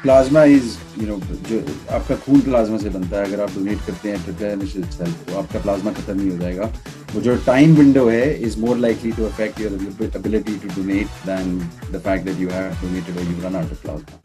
Plasma is जो आपका खून प्लाज्मा से बनता है। अगर आप डोनेट करते हैं रिप्लेनिश इटसेल्फ तो आपका प्लाज्मा खत्म नहीं हो जाएगा। वो जो टाइम विंडो है is more likely to affect your ability to donate than the fact that you have donated or you run out of plasma.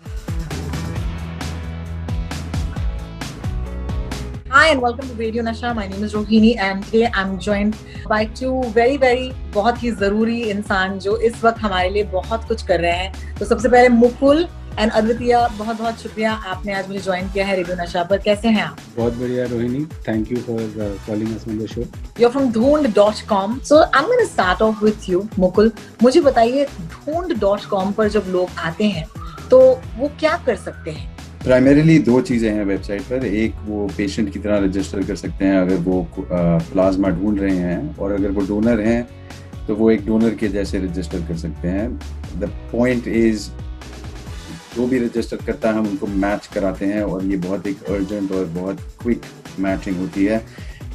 Hi and welcome to Radio Nasha. My name is Rohini and today I'm joined by two very बहुत ही जरूरी इंसान जो इस वक्त हमारे लिए बहुत कुछ कर रहे हैं। तो सबसे पहले मुकुल एंड अद्वितीय, बहुत शुक्रिया आपने आज मुझे ज्वाइन किया है रेडियो नशा पर। कैसे हैं आप? बहुत बढ़िया Rohini, thank you for calling us on the show. You're from Dhoond.com. So I'm going to start off with you, Mukul. मुझे बताइए Dhoond.com पर जब लोग आते हैं तो वो क्या कर सकते हैं? प्राइमरीली दो चीज़ें हैं वेबसाइट पर। एक, वो पेशेंट की तरह रजिस्टर कर सकते हैं अगर वो प्लाज्मा ढूंढ रहे हैं, और अगर वो डोनर हैं तो वो एक डोनर के जैसे रजिस्टर कर सकते हैं। द पॉइंट इज जो भी रजिस्टर करता है हम उनको मैच कराते हैं, और ये बहुत एक अर्जेंट और बहुत क्विक मैचिंग होती है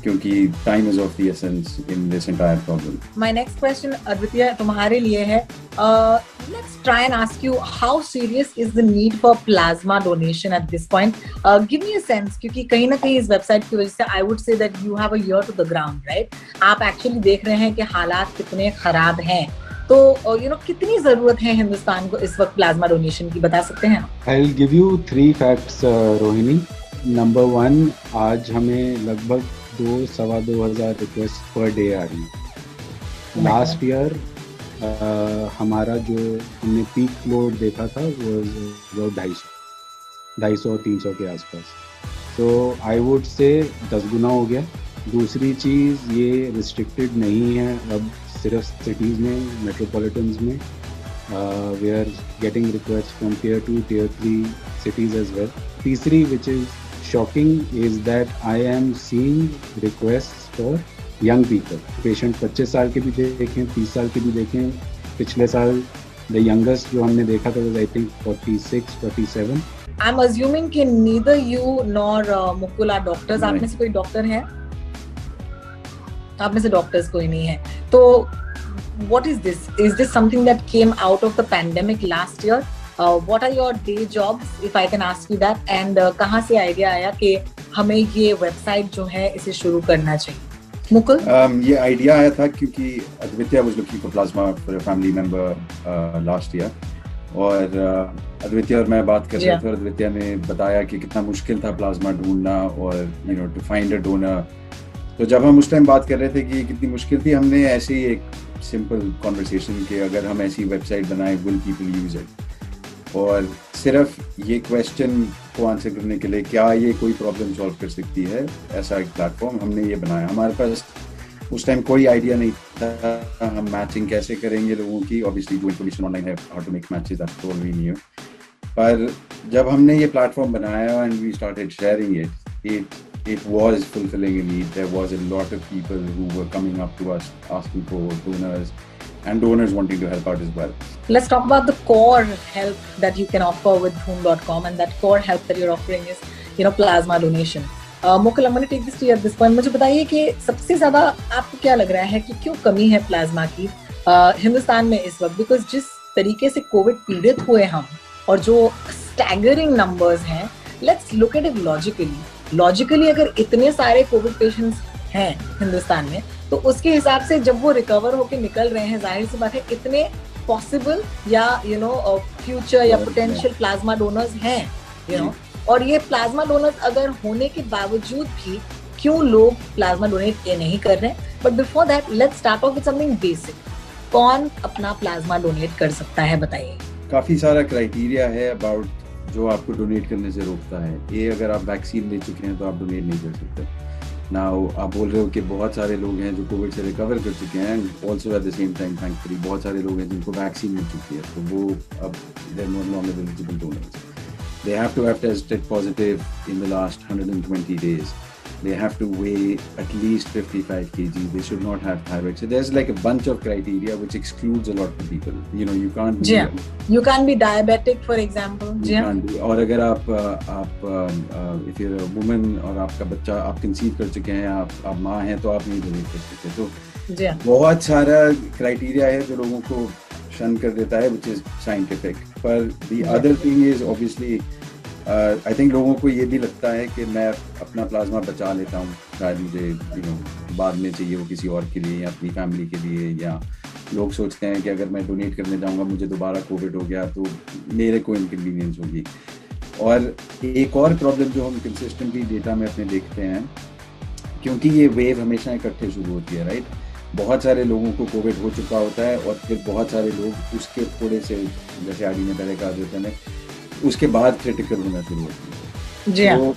क्योंकि time is of the essence in this entire problem. My next question Advitiya तुम्हारे लिए है। Let's try and ask you, how serious is the need for plasma donation at this point? Give me a sense, क्योंकि कहीं ना कहीं इस website की वजह से I would say that you have a ear to the ground, right? आप actually देख रहे हैं कि हालात कितने खराब हैं। तो कितनी जरूरत है हिंदुस्तान को इस वक्त प्लाज्मा डोनेशन की, बता सकते हैं? I will give you 3 facts Rohini. Number 1, आज हमें लगभग 2,000-2,500 रिक्वेस्ट पर डे आ रही है। लास्ट ईयर हमारा जो हमने पीक लोड देखा था वो 250-300 के आसपास। तो आई वुड से 10 गुना हो गया। दूसरी चीज़, ये रिस्ट्रिक्टेड नहीं है अब सिर्फ सिटीज़ में, मेट्रोपॉलिटन्स में। We are getting request from Tier 2, Tier 3 cities as well. तीसरी, which is shocking, is that I am seeing requests for young people. Patient 25 साल के भी देखें, 30 साल के भी देखें। पिछले साल the youngest जो हमने देखा था was I think 46, 47. I'm assuming कि neither you nor Mukul are doctors. आप में से कोई डॉक्टर है? आप में से डॉक्टर्स कोई नहीं है। तो what is this? Is this something that came out of the pandemic last year? What are your day jobs, if I can ask you that? And कहाँ से आइडिया आया कि हमें ये वेबसाइट जो है इसे शुरू करना चाहिए? मुकुल? ये आइडिया आया था क्योंकि अद्वितीय was looking for plasma for a family member last year, और अद्वितीय और मैं बात कर रहे थे, और अद्वितीय ने बताया कि कितना मुश्किल था प्लाज्मा ढूंढना और to find a donor। तो जब हम उस टाइम बात कर रहे थे कि कितनी मुश्किल थी, हमने ऐसे ही एक सिंपल कॉन्वर्सेशन कि अगर हम ऐसी वेबसाइट बनाएं, विल पीपल यूज इट? और सिर्फ ये क्वेश्चन को आंसर करने के लिए, क्या ये कोई प्रॉब्लम सॉल्व कर सकती है, ऐसा एक प्लेटफॉर्म हमने ये बनाया। हमारे पास उस टाइम कोई आइडिया नहीं था हम मैचिंग कैसे करेंगे लोगों की। ऑब्वियसली जो इन्फॉर्मेशन ऑनलाइन है, how to make matches, that's totally new. पर जब हमने ये प्लेटफॉर्म बनाया and we started sharing it was fulfilling a need. There was a lot of people who were coming up to us asking for donors, and donors wanting to help out as well. Let's talk about the core help that you can offer with Dhoond.com, and that core help that you're offering is, plasma donation. Mukul, I'm going to take this to you at this point. मुझे बताइए कि सबसे ज़्यादा आपको क्या लग रहा है कि क्यों कमी है प्लाज्मा की हिंदुस्तान में इस वक्त? बिकॉज जिस तरीके से कोविड पीड़ित हुए हम, और जो स्टैगरिंग नंबर्स हैं, let's look at it logically अगर इतने सारे कोविड पेशेंट्स हैं हिंदुस्तान में, तो उसके हिसाब से जब वो रिकवर होकर निकल रहे हैं, जाहिर सी बात है इतने पॉसिबल या फ्यूचर या पोटेंशियल प्लाज्मा डोनर्स हैं, और ये प्लाज्मा डोनर्स अगर होने के बावजूद भी क्यों लोग प्लाज्मा डोनेट नहीं कर रहे हैं? But before that let's start of with something basic. कौन अपना प्लाज्मा डोनेट कर सकता है, बताइए? काफी सारा क्राइटेरिया है अबाउट जो आपको डोनेट करने से रोकता है। ये, अगर आप वैक्सीन ले चुके हैं तो आप डोनेट नहीं कर सकते। नाउ आप बोल रहे हो कि बहुत सारे लोग हैं जो कोविड से रिकवर कर चुके हैं, and also at the same time thankfully बहुत सारे लोग हैं जिनको वैक्सीन मिल चुकी है, तो वो अब they are no longer eligible donors. They have to have tested positive in the last 120 days. They have to weigh at least 55 kg. They should not have thyroid. So there's like a bunch of criteria which excludes a lot of people. You can't be... You can't be diabetic, for example. You can't be. और अगर आप if you're a woman और आपका बच्चा, आप conceive कर चुके हैं, आप माँ हैं, तो आप नहीं donate कर सकते। तो बहुत सारा criteria है जो लोगों को शन कर देता है, which is scientific. पर the other thing is obviously I think लोगों को ये भी लगता है कि मैं अपना प्लाज्मा बचा लेता हूँ, शायद मुझे बाद में चाहिए वो किसी और के लिए या अपनी फैमिली के लिए, या लोग सोचते हैं कि अगर मैं डोनेट करने जाऊँगा मुझे दोबारा कोविड हो गया तो मेरे को इनकन्वीनियंस होगी। और एक और प्रॉब्लम जो हम कंसिस्टेंटली डेटा में अपने देखते हैं, क्योंकि ये वेव हमेशा इकट्ठे शुरू होती है, राइट, बहुत सारे लोगों को कोविड हो चुका होता है और फिर बहुत सारे लोग उसके थोड़े से, जैसे आदि ने पहले कहा देते हैं, उसके बाद क्रिटिकल होना शुरू होती है। जी हाँ। तो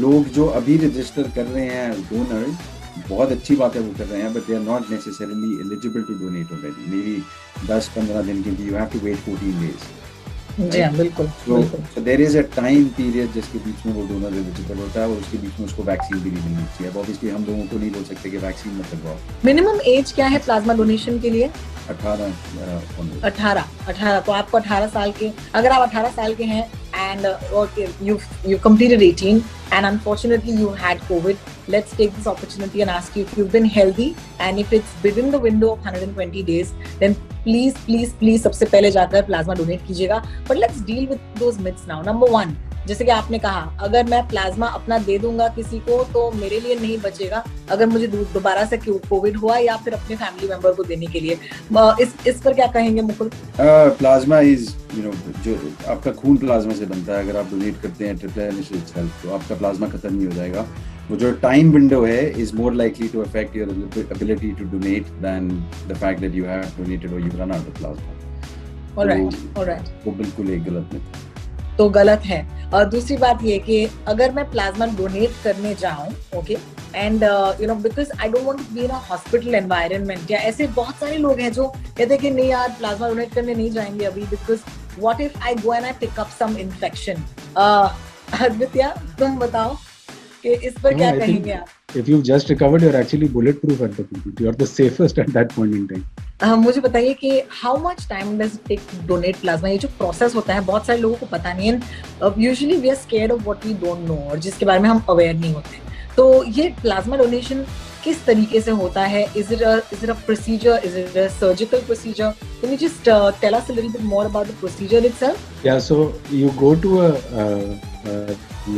लोग जो अभी रजिस्टर कर रहे हैं डोनर्स, बहुत अच्छी बात है वो कर रहे हैं, but they are not necessarily eligible to donate already. Maybe 10-15 दिन के लिए you have to wait 14 days. जी हाँ, बिल्कुल। So there is a time period जिसके बीच में वो डोनर एलिजिबल होता है और उसके बीच में उसको वैक्सीन भी नहीं मिलनी चाहिए। अब ऑब्वियसली हम लोगों को नहीं बोल सकते कि वैक्सीन मत लगवाओ। मिनिमम एज क्या है प्लाज्मा डोनेशन के लिए? 18। तो आपको 18 साल के, अगर आप 18 साल के हैं and okay, you completed 18 and unfortunately you had COVID, let's take this opportunity and ask you if you've been healthy and if it's within the window of 120 days, then please सबसे पहले जाकर प्लाज्मा डोनेट कीजिएगा। But let's deal with those myths now. Number 1, जैसे कि आपने कहा, अगर मैं प्लाज्मा अपना दे दूंगा किसी को तो मेरे लिए नहीं बचेगा, अगर मुझे दोबारा से कोविड हुआ या फिर अपने फैमिली मेंबर को देने के लिए। इस पर क्या कहेंगे मुकुल? प्लाज्मा इज जो आपका खून प्लाज्मा से बनता है, अगर आप डोनेट करते हैं तो आपका प्लाज्मा खत्म नहीं हो जाएगा। वो जो टाइम विंडो है is more likely to affect your ability to donate than the fact that you have donated or you run out of plasma. Alright. वो बिल्कुल एक गलत मिथ तो गलत है। और दूसरी बात ये कि अगर मैं प्लाज्मा डोनेट करने जाऊं, okay, and because I don't want to be in a hospital environment, या ऐसे बहुत सारे लोग हैं जो कहते हैं कि नहीं यार प्लाज्मा डोनेट करने नहीं जाएंगे अभी, because what if I go and I pick up some infection. Advitya, तुम बताओ कि इस पर क्या कहेंगे आप? If you've just recovered, you're actually bulletproof at the moment. You're the safest at that point in time. मुझे बताइए कि how much time does it take to donate plasma? ये जो प्रोसेस होता है बहुत सारे लोगों को पता नहीं है। Usually we are scared of what we don't know, और जिसके बारे में हम अवेयर नहीं होते। तो ये प्लाज्मा डोनेशन किस तरीके से होता है? Is it a procedure? Is it a surgical procedure? Can you just tell us a little bit more about the procedure itself? Yeah, so you go to a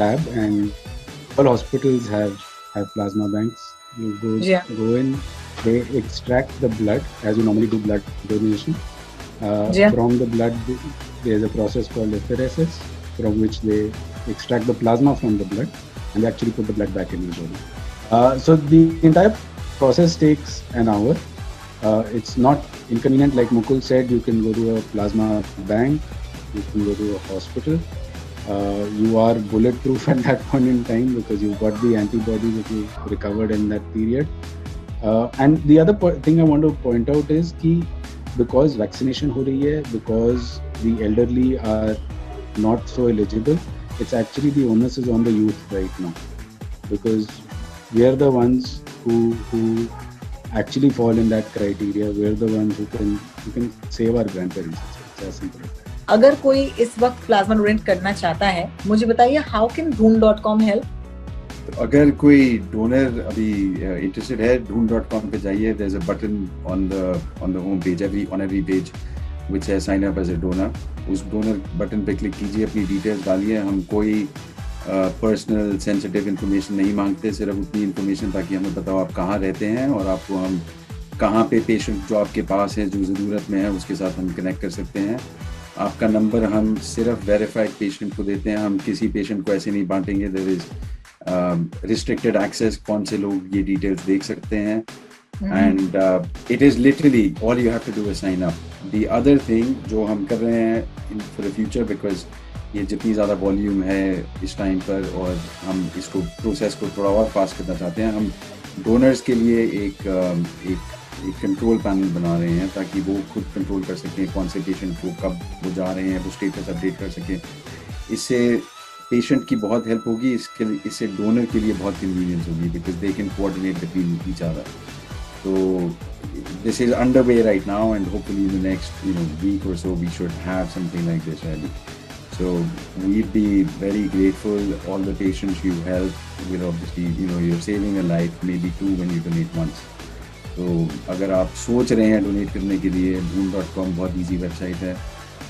lab, and all hospitals have plasma banks. You go in, they extract the blood as you normally do blood donation. From the blood, there's a process called apheresis, from which they extract the plasma from the blood and they actually put the blood back in your body. So the entire process takes an hour. It's not inconvenient, like Mukul said. You can go to a plasma bank, you can go to a hospital. You are bulletproof at that point in time because you've got the antibodies that you recovered in that period. And the other thing I want to point out is that because vaccination ho rahi hai, because the elderly are not so eligible, it's actually the onus is on the youth right now, because we are the ones who actually fall in that criteria. We are the ones who can save our grandparents. It's as simple as that. अगर कोई इस वक्त plasma donate करना चाहता है, मुझे बताइए how can dhun.com help? तो अगर कोई डोनर अभी इंटरेस्टेड है, dhun.com पे जाइए। There is a button on the home page, on every page which है sign up as a donor. उस डोनर बटन पे क्लिक कीजिए, अपनी डिटेल्स डालिए। हम कोई पर्सनल सेंसिटिव इन्फॉर्मेशन नहीं मांगते, सिर्फ उतनी इन्फॉर्मेशन ताकि हमें बताओ आप कहाँ रहते हैं और आपको हम कहाँ पे पेशेंट जो आपके पास है, जो ज़रूरत में है, उसके साथ हम कनेक्ट कर सकते हैं। आपका नंबर हम सिर्फ वेरीफाइड पेशेंट को देते हैं, हम किसी पेशेंट को ऐसे नहीं बांटेंगे। देयर इज रिस्ट्रिक्टेड एक्सेस, कौन से लोग ये डिटेल्स देख सकते हैं, and it is literally all you have to do is sign up. The other thing जो हम कर रहे हैं फॉर द फ्यूचर, बिकॉज ये जितनी ज़्यादा वॉल्यूम है इस टाइम पर और हम इसको प्रोसेस को थोड़ा और फास्ट करना चाहते हैं, हम डोनर्स के लिए एक कंट्रोल पैनल बना रहे हैं ताकि वो खुद कंट्रोल कर सकें कौन से पेशेंट को कब वो जा रहे हैं, वो स्टेटस अपडेट कर सकें। इससे पेशेंट की बहुत हेल्प होगी, इससे डोनर के लिए बहुत कन्वीनियंस होगी, because they can coordinate between each other. तो this is under way right now, and hopefully in the next week or so we should have something like this ready. So we'd be very grateful. All the patients you help will obviously, you're saving a life, maybe two when you donate once. तो अगर आप सोच रहे हैं donate करने के लिए, dhun.com बहुत ईजी वेबसाइट है।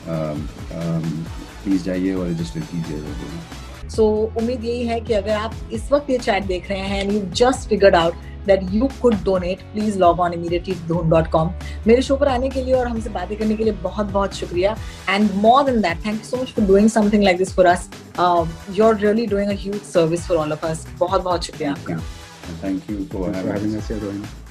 प्लीज़ जाइए और रजिस्टर कीजिए। सो उम्मीद यही है कि अगर आप इस वक्त ये चैट देख रहे हैं and you just figured out that you could donate, please log on immediately to dhun.com. मेरे शो पर आने के लिए और हमसे बातें करने के लिए बहुत बहुत शुक्रिया, and more than that, thank you so much for doing something like this for us. You're really doing a huge service for all of us. बहुत बहुत शुक्रिया आपका. Thank you for having us here, Rohin.